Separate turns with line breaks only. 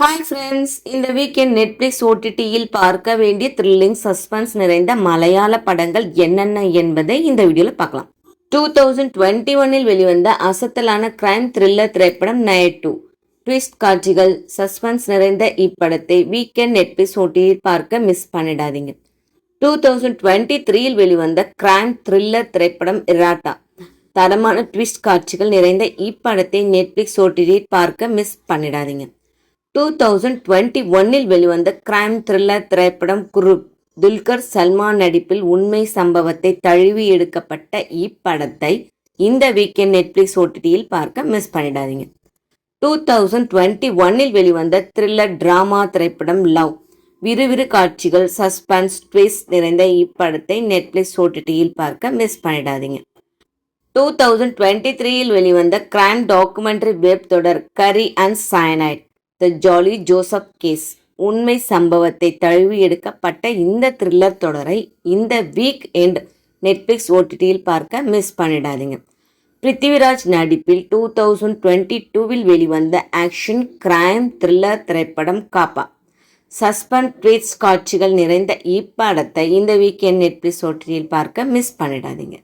Hi friends, இந்த weekend Netflix ஓடிடியில் பார்க்க வேண்டிய த்ரில்லிங் சஸ்பென்ஸ் நிறைந்த மலையாள படங்கள் என்னென்ன என்பதை இந்த வீடியோவில் பார்க்கலாம். 2021இல் வெளிவந்த அசத்தலான கிரைம் த்ரில்லர் திரைப்படம் நயட் 2. ட்விஸ்ட் காட்சிகள், சஸ்பென்ஸ் நிறைந்த இப்படத்தை வீக்கெண்ட் நெட்ஃப்ளிக்ஸ் ஓடிடியில் பார்க்க மிஸ் பண்ணிடாதீங்க. 2023இல் வெளிவந்த கிரைம் த்ரில்லர் திரைப்படம் இராட்டா. தரமான ட்விஸ்ட் காட்சிகள் நிறைந்த இப்படத்தை நெட்ஃப்ளிக்ஸ் ஓடிடியில் பார்க்க மிஸ் பண்ணிடாதீங்க. 2021இல் வெளிவந்த கிரைம் த்ரில்லர் திரைப்படம் குரூப். துல்கர் சல்மான் நடிப்பில் உண்மை சம்பவத்தை தழுவி எடுக்கப்பட்ட இப்படத்தை இந்த வீக்கெண்ட் நெட்ஃப்ளிக்ஸ் ஓடிடியில் பார்க்க மிஸ் பண்ணிடாதீங்க. 2021இல் வெளிவந்த த்ரில்லர் டிராமா திரைப்படம் லவ். விறுவிறு காட்சிகள், சஸ்பென்ஸ், ட்விஸ்ட் நிறைந்த இப்படத்தை நெட்ஃப்ளிக்ஸ் ஓடிடியில் பார்க்க மிஸ் பண்ணிடாதீங்க. 2023இல் வெளிவந்த கிரைம் டாக்குமெண்ட்ரி வெப் தொடர் curry and cyanide the Jolly Joseph case. உண்மை சம்பவத்தை தழுவி எடுக்கப்பட்ட இந்த த்ரில்லர் தொடரை இந்த வீக் எண்ட் நெட்ஃப்ளிக்ஸ் ஓடிடியில் பார்க்க மிஸ் பண்ணிடாதீங்க. பிருத்திவிராஜ் நடிப்பில் 2022இல் வெளிவந்த ஆக்ஷன் கிரைம் த்ரில்லர் திரைப்படம் காப்பா. சஸ்பென்ஸ், ட்விஸ்ட் காட்சிகள் நிறைந்த இப்படத்தை இந்த வீக் எண்ட் நெட்ஃப்ளிக்ஸ் ஓடிடியில் பார்க்க மிஸ் பண்ணிடாதீங்க.